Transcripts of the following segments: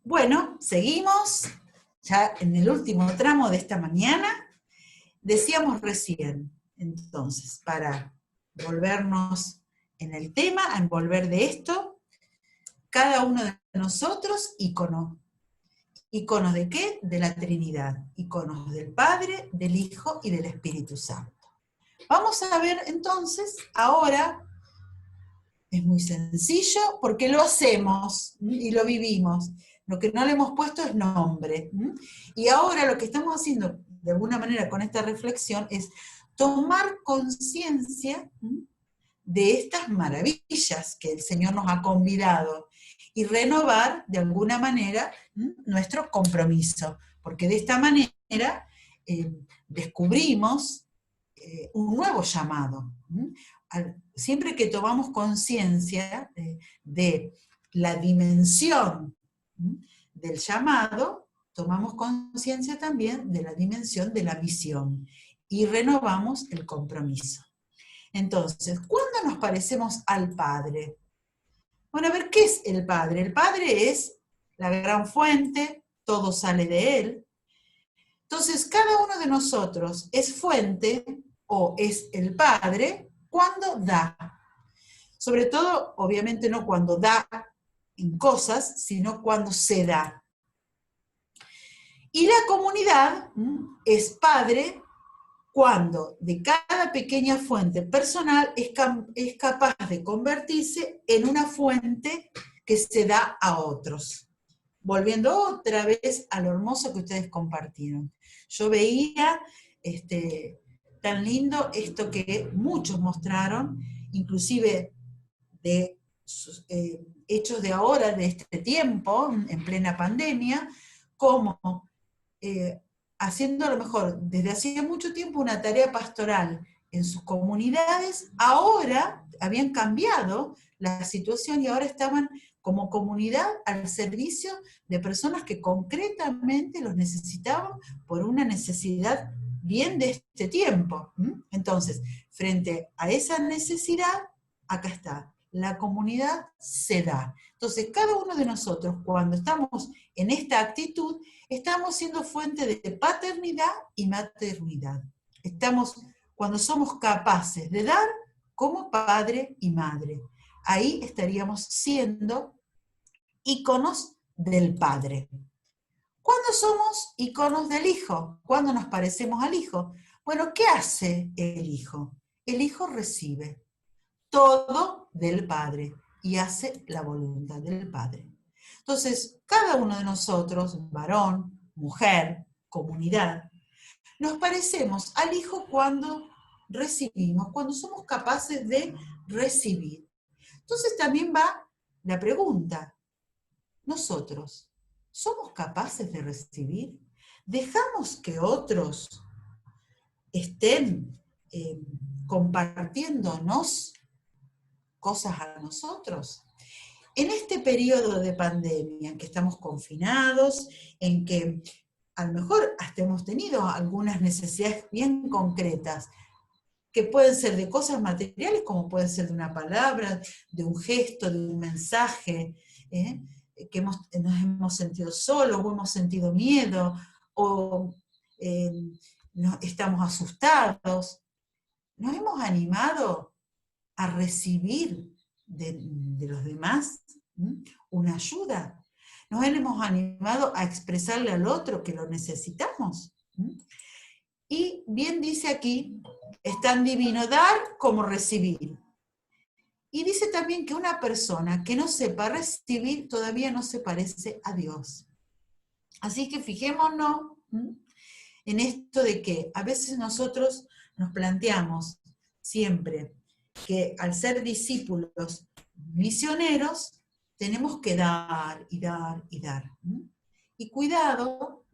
Bueno, seguimos ya en el último tramo de esta mañana. Decíamos recién, entonces, para volvernos en el tema, a envolver de esto, cada uno de nosotros, icono. ¿Iconos de qué? De la Trinidad. Iconos del Padre, del Hijo y del Espíritu Santo. Vamos a ver entonces, ahora, es muy sencillo, porque lo hacemos y lo vivimos. Lo que no le hemos puesto es nombre. Y ahora lo que estamos haciendo, de alguna manera, con esta reflexión, es tomar conciencia de estas maravillas que el Señor nos ha convidado y renovar, de alguna manera, nuestro compromiso. Porque de esta manera descubrimos un nuevo llamado. Siempre que tomamos conciencia de la dimensión del llamado, tomamos conciencia también de la dimensión de la misión y renovamos el compromiso. Entonces, ¿cuándo nos parecemos al Padre? Bueno, a ver, ¿qué es el Padre? El Padre es la gran fuente, todo sale de Él. Entonces, cada uno de nosotros es fuente o es el Padre cuando da. Sobre todo, obviamente no cuando da en cosas, sino cuando se da. Y la comunidad es Padre cuando de cada pequeña fuente personal es capaz de convertirse en una fuente que se da a otros. Volviendo otra vez a lo hermoso que ustedes compartieron. Yo veía tan lindo esto que muchos mostraron, inclusive de hechos de ahora, de este tiempo, en plena pandemia, como haciendo a lo mejor desde hacía mucho tiempo una tarea pastoral en sus comunidades, ahora habían cambiado la situación y ahora estaban como comunidad al servicio de personas que concretamente los necesitaban por una necesidad bien de este tiempo. Entonces, frente a esa necesidad, acá está, la comunidad se da. Entonces, cada uno de nosotros, cuando estamos en esta actitud, estamos siendo fuente de paternidad y maternidad. Cuando somos capaces de dar como padre y madre, ahí estaríamos siendo íconos del Padre. ¿Cuándo somos íconos del Hijo? ¿Cuándo nos parecemos al Hijo? Bueno, ¿qué hace el Hijo? El Hijo recibe todo del Padre y hace la voluntad del Padre. Entonces, cada uno de nosotros, varón, mujer, comunidad, nos parecemos al Hijo cuando recibimos, cuando somos capaces de recibir. Entonces también va la pregunta, ¿nosotros somos capaces de recibir? ¿Dejamos que otros estén compartiéndonos cosas a nosotros? En este periodo de pandemia, en que estamos confinados, en que a lo mejor hasta hemos tenido algunas necesidades bien concretas, que pueden ser de cosas materiales, como pueden ser de una palabra, de un gesto, de un mensaje, que nos hemos sentido solos, o hemos sentido miedo, o estamos asustados. ¿Nos hemos animado a recibir de los demás una ayuda? ¿Nos hemos animado a expresarle al otro que lo necesitamos? Y bien dice aquí, es tan divino dar como recibir. Y dice también que una persona que no sepa recibir todavía no se parece a Dios. Así que fijémonos en esto de que a veces nosotros nos planteamos siempre que al ser discípulos misioneros tenemos que dar y dar y dar. Y cuidado,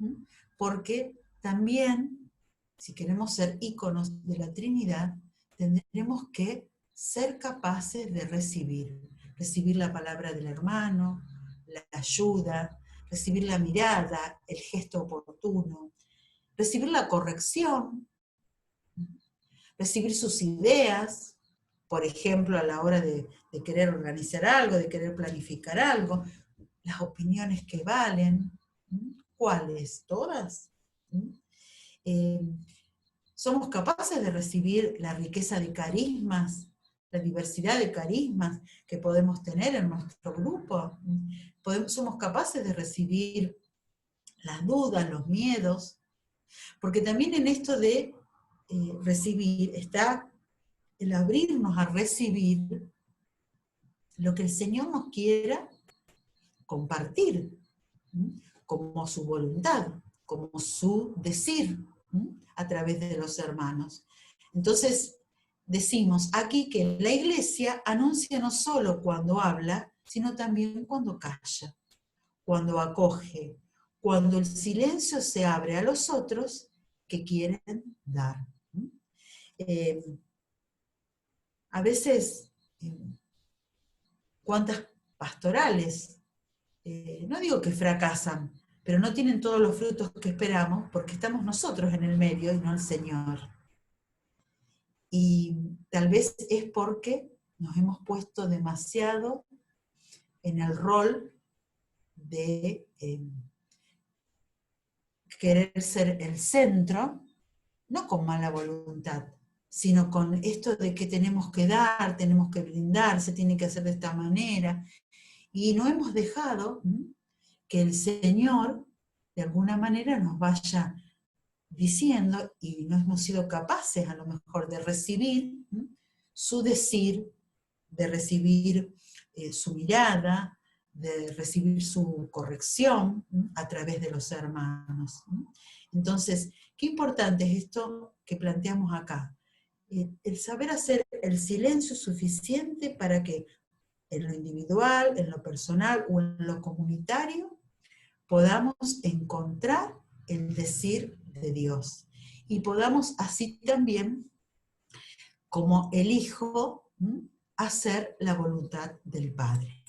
porque también, si queremos ser íconos de la Trinidad, tendremos que ser capaces de recibir la palabra del hermano, la ayuda, recibir la mirada, el gesto oportuno, recibir la corrección, recibir sus ideas, por ejemplo, a la hora de querer organizar algo, de querer planificar algo, las opiniones que valen. ¿Cuáles? ¿Todas? ¿Somos capaces de recibir la riqueza de carismas, la diversidad de carismas que podemos tener en nuestro grupo? ¿Somos capaces de recibir las dudas, los miedos? Porque también en esto de recibir está el abrirnos a recibir lo que el Señor nos quiera compartir, como su voluntad, como su decir, a través de los hermanos. Entonces, decimos aquí que la Iglesia anuncia no solo cuando habla, sino también cuando calla, cuando acoge, cuando el silencio se abre a los otros que quieren dar. A veces, ¿cuántas pastorales? No digo que fracasan, pero no tienen todos los frutos que esperamos porque estamos nosotros en el medio y no el Señor. Y tal vez es porque nos hemos puesto demasiado en el rol de querer ser el centro, no con mala voluntad, sino con esto de que tenemos que dar, tenemos que brindar, se tiene que hacer de esta manera. Y no hemos dejado que el Señor, de alguna manera, nos vaya diciendo, y no hemos sido capaces a lo mejor de recibir su decir, de recibir su mirada, de recibir su corrección a través de los hermanos. Entonces, qué importante es esto que planteamos acá. El saber hacer el silencio suficiente para que en lo individual, en lo personal o en lo comunitario podamos encontrar el decir de Dios. Y podamos así también, como el Hijo, hacer la voluntad del Padre.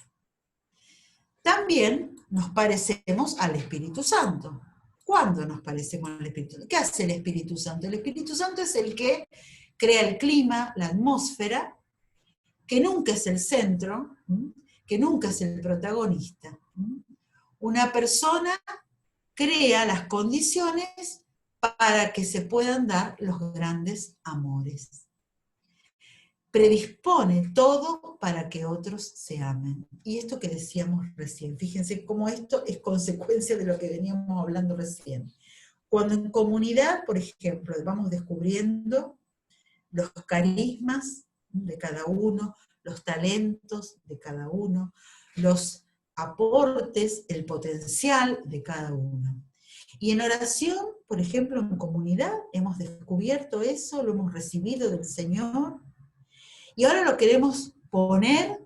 También nos parecemos al Espíritu Santo. ¿Cuándo nos parecemos al Espíritu Santo? ¿Qué hace el Espíritu Santo? El Espíritu Santo es el que crea el clima, la atmósfera, que nunca es el centro, que nunca es el protagonista. Una persona crea las condiciones para que se puedan dar los grandes amores. Predispone todo para que otros se amen. Y esto que decíamos recién, fíjense cómo esto es consecuencia de lo que veníamos hablando recién. Cuando en comunidad, por ejemplo, vamos descubriendo los carismas de cada uno, los talentos de cada uno, los aportes, el potencial de cada uno. Y en oración, por ejemplo, en comunidad, hemos descubierto eso, lo hemos recibido del Señor, y ahora lo queremos poner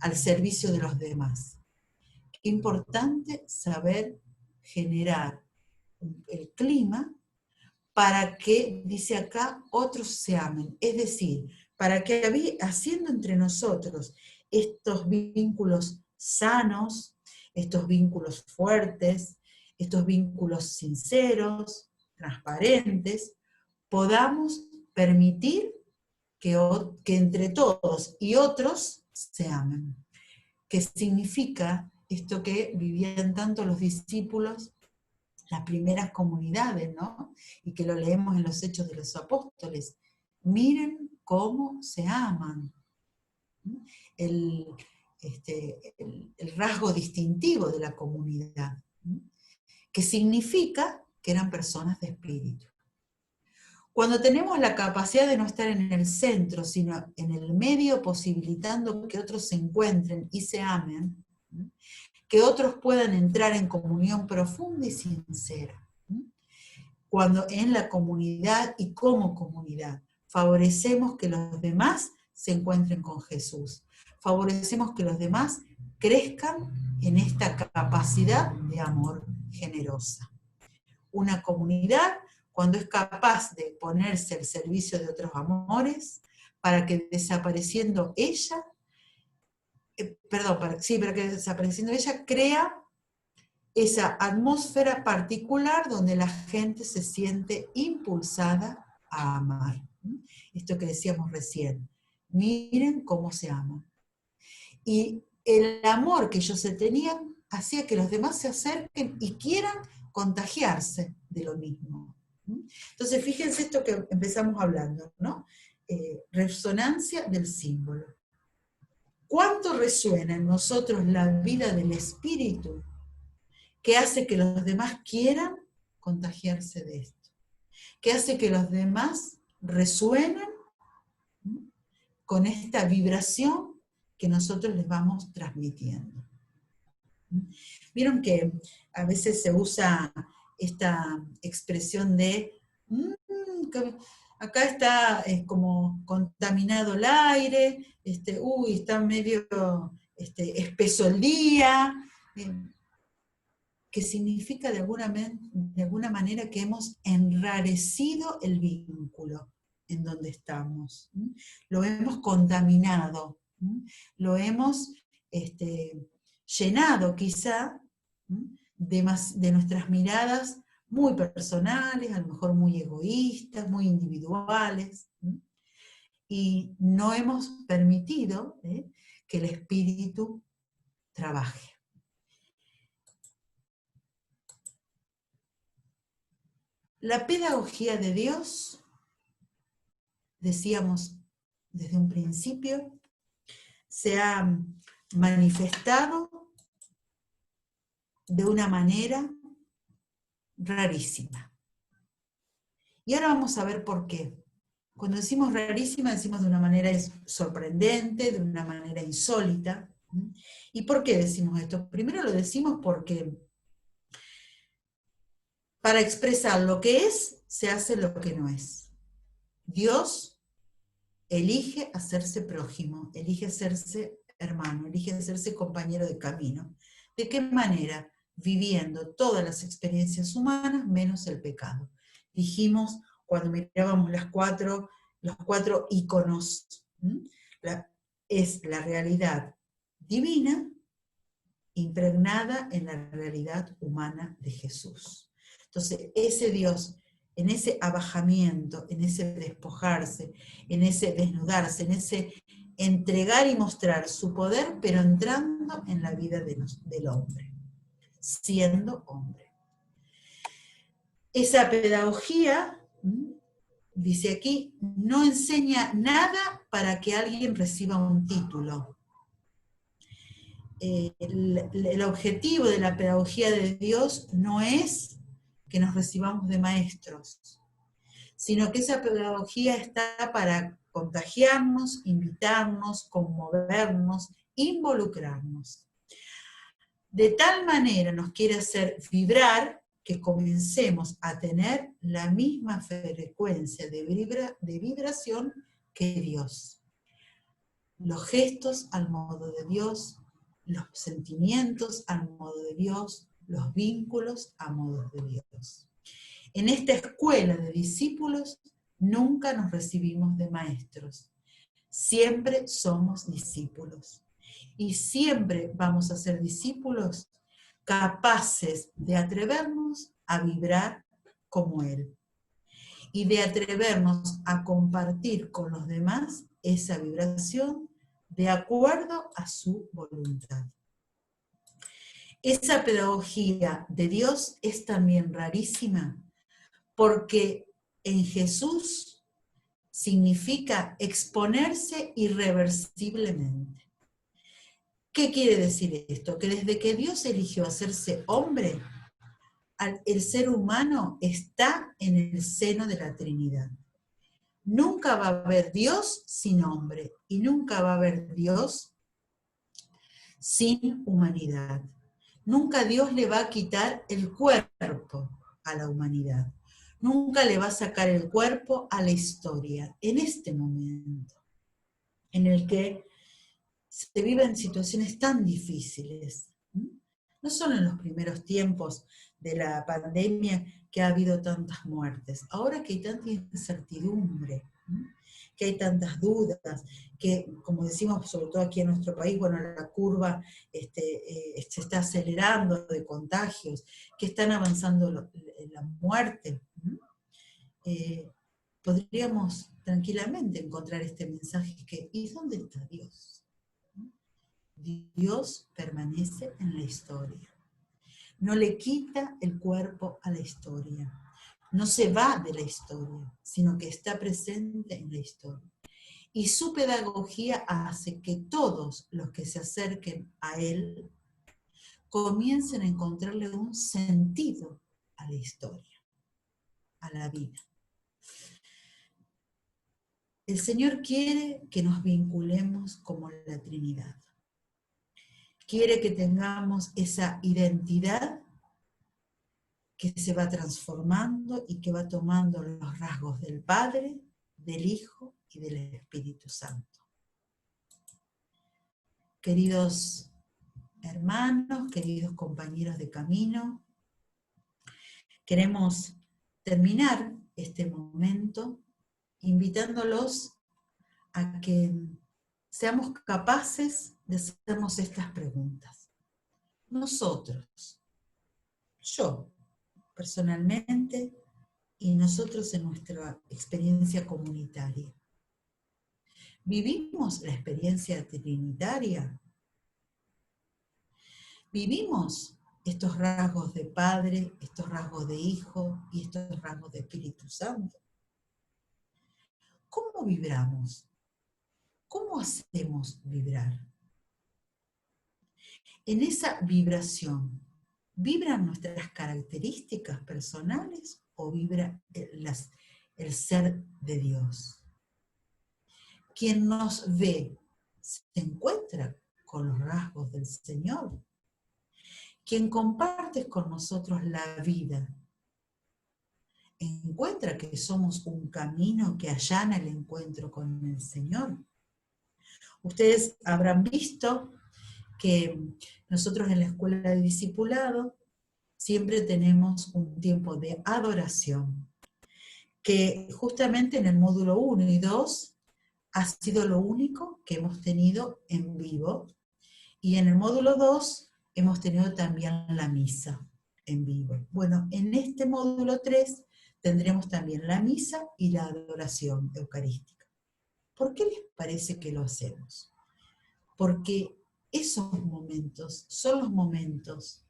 al servicio de los demás. Qué importante saber generar el clima para que, dice acá, otros se amen. Es decir, para que haciendo entre nosotros estos vínculos sanos, estos vínculos fuertes, estos vínculos sinceros, transparentes, podamos permitir que entre todos y otros se amen. ¿Qué significa esto que vivían tanto los discípulos, las primeras comunidades, ¿no? Y que lo leemos en los Hechos de los Apóstoles? Miren cómo se aman. El rasgo distintivo de la comunidad, que significa que eran personas de espíritu. Cuando tenemos la capacidad de no estar en el centro, sino en el medio, posibilitando que otros se encuentren y se amen, que otros puedan entrar en comunión profunda y sincera. Cuando en la comunidad y como comunidad favorecemos que los demás se encuentren con Jesús, favorecemos que los demás crezcan en esta capacidad de amor generosa. Una comunidad, cuando es capaz de ponerse al servicio de otros amores, para que desapareciendo ella, crea esa atmósfera particular donde la gente se siente impulsada a amar. Esto que decíamos recién, miren cómo se aman. Y el amor que ellos se tenían hacía que los demás se acerquen y quieran contagiarse de lo mismo. Entonces, fíjense esto que empezamos hablando, ¿no? Resonancia del símbolo. ¿Cuánto resuena en nosotros la vida del espíritu que hace que los demás quieran contagiarse de esto? Que hace que los demás resuenen con esta vibración que nosotros les vamos transmitiendo. Vieron que a veces se usa esta expresión de acá está como contaminado el aire, está medio espeso el día, que significa de alguna manera que hemos enrarecido el vínculo en donde estamos. Lo hemos contaminado, lo hemos llenado quizá de nuestras miradas muy personales, a lo mejor muy egoístas, muy individuales, y no hemos permitido que el espíritu trabaje. La pedagogía de Dios, decíamos desde un principio, se ha manifestado de una manera rarísima. Y ahora vamos a ver por qué. Cuando decimos rarísima, decimos de una manera sorprendente, de una manera insólita. ¿Y por qué decimos esto? Primero lo decimos porque para expresar lo que es, se hace lo que no es. Dios elige hacerse prójimo, elige hacerse hermano, elige hacerse compañero de camino. ¿De qué manera? Viviendo todas las experiencias humanas menos el pecado. Dijimos cuando mirábamos los cuatro íconos, es la realidad divina impregnada en la realidad humana de Jesús. Entonces, ese Dios, en ese abajamiento, en ese despojarse, en ese desnudarse, en ese entregar y mostrar su poder, pero entrando en la vida del hombre, siendo hombre. Esa pedagogía, dice aquí, no enseña nada para que alguien reciba un título. El objetivo de la pedagogía de Dios no es que nos recibamos de maestros, sino que esa pedagogía está para contagiarnos, invitarnos, conmovernos, involucrarnos. De tal manera nos quiere hacer vibrar que comencemos a tener la misma frecuencia de vibración que Dios. Los gestos al modo de Dios, los sentimientos al modo de Dios, los vínculos a modo de Dios. En esta escuela de discípulos nunca nos recibimos de maestros, siempre somos discípulos. Y siempre vamos a ser discípulos capaces de atrevernos a vibrar como Él. Y de atrevernos a compartir con los demás esa vibración de acuerdo a su voluntad. Esa pedagogía de Dios es también rarísima porque en Jesús significa exponerse irreversiblemente. ¿Qué quiere decir esto? Que desde que Dios eligió hacerse hombre, el ser humano está en el seno de la Trinidad. Nunca va a haber Dios sin hombre y nunca va a haber Dios sin humanidad. Nunca Dios le va a quitar el cuerpo a la humanidad. Nunca le va a sacar el cuerpo a la historia. En este momento, en el que se viven situaciones tan difíciles, no solo en los primeros tiempos de la pandemia que ha habido tantas muertes, ahora que hay tanta incertidumbre, que hay tantas dudas, que como decimos sobre todo aquí en nuestro país, bueno, la curva se está acelerando de contagios, que están avanzando la muerte, podríamos tranquilamente encontrar este mensaje que, ¿y dónde está Dios? Dios permanece en la historia. No le quita el cuerpo a la historia. No se va de la historia, sino que está presente en la historia. Y su pedagogía hace que todos los que se acerquen a Él comiencen a encontrarle un sentido a la historia, a la vida. El Señor quiere que nos vinculemos como la Trinidad. Quiere que tengamos esa identidad que se va transformando y que va tomando los rasgos del Padre, del Hijo y del Espíritu Santo. Queridos hermanos, queridos compañeros de camino, queremos terminar este momento invitándolos a que seamos capaces de hacernos estas preguntas. Nosotros, yo personalmente y nosotros en nuestra experiencia comunitaria, ¿vivimos la experiencia trinitaria? ¿Vivimos estos rasgos de Padre, estos rasgos de Hijo y estos rasgos de Espíritu Santo? ¿Cómo vibramos? ¿Cómo hacemos vibrar? En esa vibración, ¿vibran nuestras características personales o vibra el ser de Dios? Quien nos ve se encuentra con los rasgos del Señor. Quien comparte con nosotros la vida encuentra que somos un camino que allana el encuentro con el Señor. Ustedes habrán visto que nosotros en la escuela de discipulado siempre tenemos un tiempo de adoración, que justamente en el módulo 1 y 2 ha sido lo único que hemos tenido en vivo, y en el módulo 2 hemos tenido también la misa en vivo. Bueno, en este módulo 3 tendremos también la misa y la adoración eucarística. ¿Por qué les parece que lo hacemos? Porque esos momentos son los momentos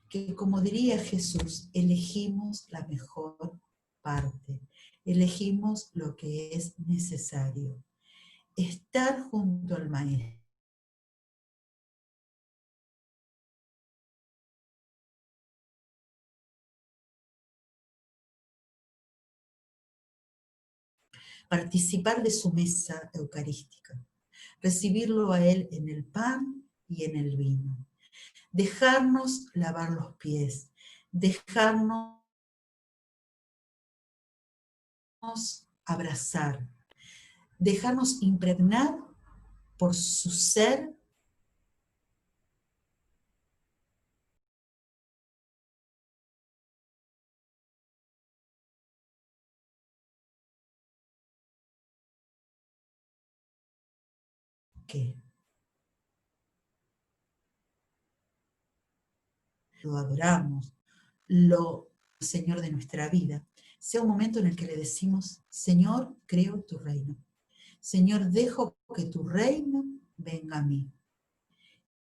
que, como diría Jesús, elegimos la mejor parte, elegimos lo que es necesario. Estar junto al Maestro. Participar de su mesa eucarística, recibirlo a Él en el pan y en el vino, dejarnos lavar los pies, dejarnos abrazar, dejarnos impregnar por su ser que lo adoramos, lo Señor de nuestra vida, sea un momento en el que le decimos, Señor, creo tu reino. Señor, dejo que tu reino venga a mí.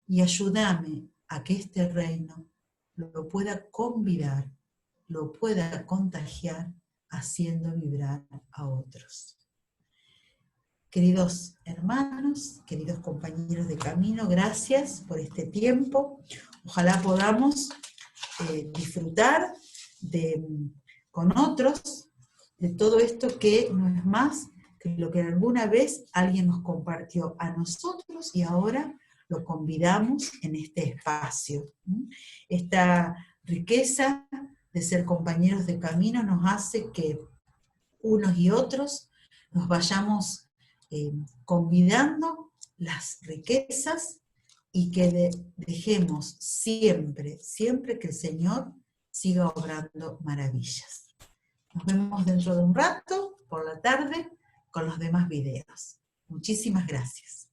Y ayúdame a que este reino lo pueda convidar, lo pueda contagiar, haciendo vibrar a otros. Queridos hermanos, queridos compañeros de camino, gracias por este tiempo. Ojalá podamos disfrutar con otros de todo esto que no es más que lo que alguna vez alguien nos compartió a nosotros y ahora lo convidamos en este espacio. Esta riqueza de ser compañeros de camino nos hace que unos y otros nos vayamos convidando las riquezas y que dejemos siempre, siempre que el Señor siga obrando maravillas. Nos vemos dentro de un rato, por la tarde, con los demás videos. Muchísimas gracias.